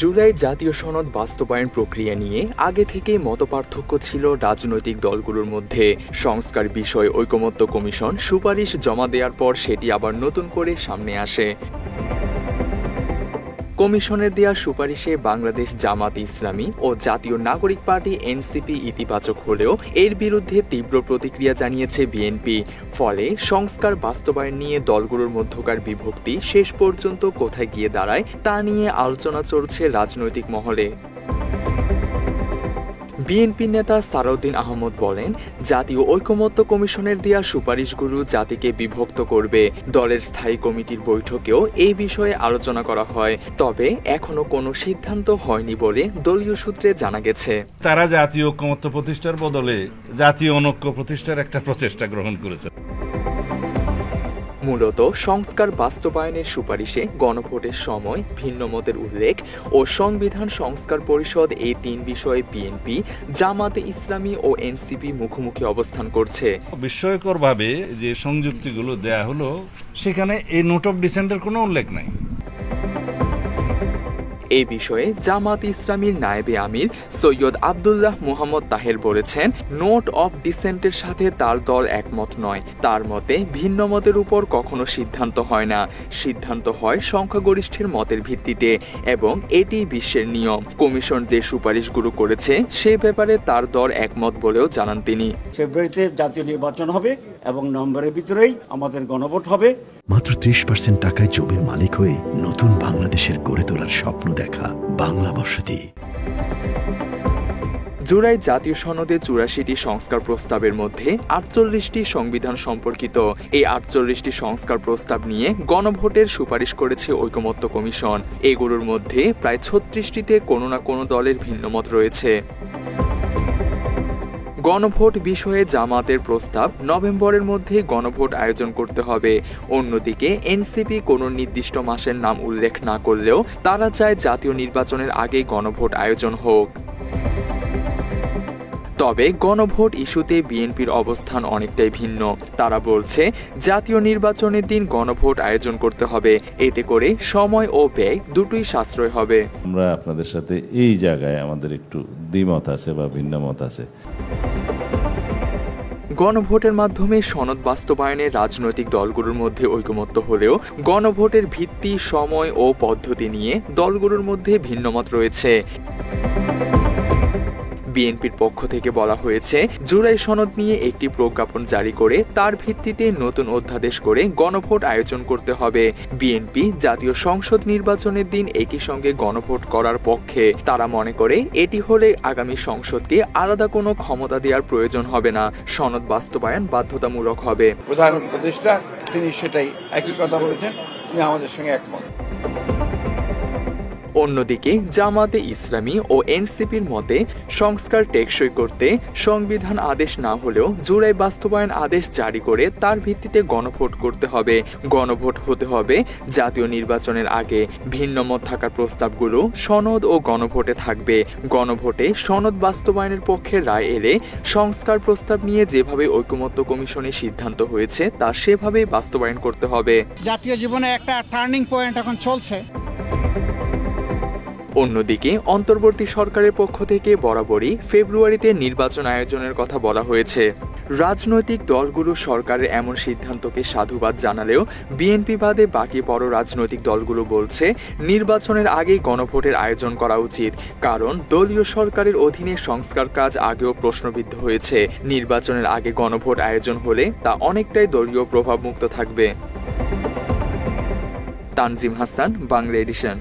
জুলাই জাতীয় সনদ বাস্তবায়ন প্রক্রিয়া নিয়ে আগে থেকেই মতপার্থক্য ছিল রাজনৈতিক দলগুলোর মধ্যে। সংস্কার বিষয়ে ঐকমত্য কমিশন সুপারিশ জমা দেওয়ার পর সেটি আবার নতুন করে সামনে আসে। কমিশনের দেয়া সুপারিশে বাংলাদেশ জামাত ইসলামী ও জাতীয় নাগরিক পার্টি এনসিপি ইতিবাচক হলেও এর বিরুদ্ধে তীব্র প্রতিক্রিয়া জানিয়েছে বিএনপি। ফলে সংস্কার বাস্তবায়ন নিয়ে দলগুলোর মধ্যকার বিভক্তি শেষ পর্যন্ত কোথায় গিয়ে দাঁড়ায় তা নিয়ে আলোচনা চলছে রাজনৈতিক মহলে। বিএনপি নেতা সালাউদ্দিন আহমদ বলেন, জাতীয় ঐকমত্য কমিশনের দেয়া সুপারিশগুলো জাতিকে বিভক্ত করবে। দলের স্থায়ী কমিটির বৈঠকেও এই বিষয়ে আলোচনা করা হয়, তবে এখনো কোনো সিদ্ধান্ত হয়নি বলে দলীয় সূত্রে জানা গেছে। তারা জাতীয় ঐকমত্য প্রতিষ্ঠার বদলে জাতীয় অনৈক্য প্রতিষ্ঠার একটা প্রচেষ্টা গ্রহণ করেছে। মূলত সংস্কার বাস্তবায়নের সুপারিশে গণভোটের সময় ভিন্ন মতের উল্লেখ ও সংবিধান সংস্কার পরিষদ এই তিন বিষয়ে বিএনপি, জামাতে ইসলামী ও এনসিপি মুখোমুখি অবস্থান করছে। বিস্ময়করভাবে যে সংযুক্তিগুলো দেয়া হলো সেখানে এই নোট অফ ডিসেন্টের কোনো উল্লেখ নাই। এই বিষয়ে জামাত ইসলামীর নায়েবে আমির সৈয়দ আব্দুল্লাহ মুহাম্মদ তাহের বলেছেন, নোট অফ ডিসেন্টের সাথে তার দল একমত নয়। তার মতে ভিন্ন মতের উপর কখনো সিদ্ধান্ত হয় না, সিদ্ধান্ত হয় সংখ্যাগরিষ্ঠের মতের ভিত্তিতে এবং এটি বিশ্বের নিয়ম। কমিশন যে সুপারিশগুলো করেছে সে ব্যাপারে তার দল একমত বলেও জানান তিনি। ফেব্রুয়ারিতে জাতীয় নির্বাচন হবে এবং নভেম্বরের ভিতরেই আমাদের গণভোট হবে। মাত্র 30% টাকায় জমির মালিক হয়ে নতুন বাংলাদেশের গড়ে তোলার স্বপ্ন দেখা বাংলা বসতি। জুলাই জাতীয় সনদে 84টি সংস্কার প্রস্তাবের মধ্যে 48টি সংবিধান সম্পর্কিত। এই 48টি সংস্কার প্রস্তাব নিয়ে গণভোটের সুপারিশ করেছে ঐকমত্য কমিশন। এগুলোর মধ্যে প্রায় 36টিতে কোনো না কোনো দলের ভিন্নমত রয়েছে। গণভোট বিষয়ে জামাতের প্রস্তাব, নভেম্বরের মধ্যে গণভোট আয়োজন করতে হবে। অন্যদিকে এনসিপি কোনো নির্দিষ্ট মাসের নাম উল্লেখ না করলেও তারা চায় জাতীয় নির্বাচনের আগে গণভোট আয়োজন হোক। তবে গণভোট ইস্যুতে বিএনপির অবস্থান অনেকটাই ভিন্ন। তারা বলছে, জাতীয় নির্বাচনের দিন গণভোট আয়োজন করতে হবে, এতে করে সময় ও ব্যয় দুটোই সাশ্রয় হবে। আমরা আপনাদের সাথে এই জায়গায় আমাদের একটু দ্বিমত আছে বা ভিন্ন মত আছে। গণভোটের মাধ্যমে সনদ বাস্তবায়নে রাজনৈতিক দলগুলোর মধ্যে ঐকমত্য হলেও গণভোটের ভিত্তি, সময় ও পদ্ধতি নিয়ে দলগুলোর মধ্যে ভিন্নমত রয়েছে। বিএনপির পক্ষ থেকে বলা হয়েছে, জুলাই সনদ নিয়ে একটি প্রজ্ঞাপন জারি করে তার ভিত্তিতে নতুন অধ্যাদেশ করে গণভোট আয়োজন করতে হবে। বিএনপি জাতীয় সংসদ নির্বাচনের দিন একই সঙ্গে গণভোট করার পক্ষে। তারা মনে করে এটি হলে আগামী সংসদকে আলাদা কোনো ক্ষমতা দেওয়ার প্রয়োজন হবে না, সনদ বাস্তবায়ন বাধ্যতামূলক হবে। প্রধান উপদেষ্টা তিনি সেটাই একই কথা বলেছেন, আমাদের সঙ্গে একমত। অন্যদিকে জামাতে ইসলামী ও এনসিপির মতে সংস্কার টেকসই করতে সংবিধান আদেশ না হলেও জুলাই বাস্তবায়ন আদেশ জারি করে তার ভিত্তিতে গণভোট করতে হবে। গণভোট হতে হবে জাতীয় নির্বাচনের আগে। ভিন্নমত থাকার প্রস্তাবগুলো সনদ ও গণভোটে থাকবে। গণভোটে সনদ বাস্তবায়নের পক্ষে রায় এলে সংস্কার প্রস্তাব নিয়ে যেভাবে ঐকমত্য কমিশনে সিদ্ধান্ত হয়েছে তা সেভাবেই বাস্তবায়ন করতে হবে। জাতীয় জীবনে একটা টার্নিং পয়েন্ট এখন চলছে। অন্যদিকে অন্তর্বর্তী সরকারের পক্ষ থেকে বরাবরই ফেব্রুয়ারিতে নির্বাচন আয়োজনের কথা বলা হয়েছে। রাজনৈতিক দলগুলো সরকারের এমন সিদ্ধান্তকে সাধুবাদ জানালেও বিএনপি বাদে বাকি বড় রাজনৈতিক দলগুলো বলছে, নির্বাচনের আগেই গণভোটের আয়োজন করা উচিত, কারণ দলীয় সরকারের অধীনে সংস্কার কাজ আগেও প্রশ্নবিদ্ধ হয়েছে। নির্বাচনের আগে গণভোট আয়োজন হলে তা অনেকটাই দলীয় প্রভাবমুক্ত থাকবে। তানজিম হাসান, বাংলা এডিশন।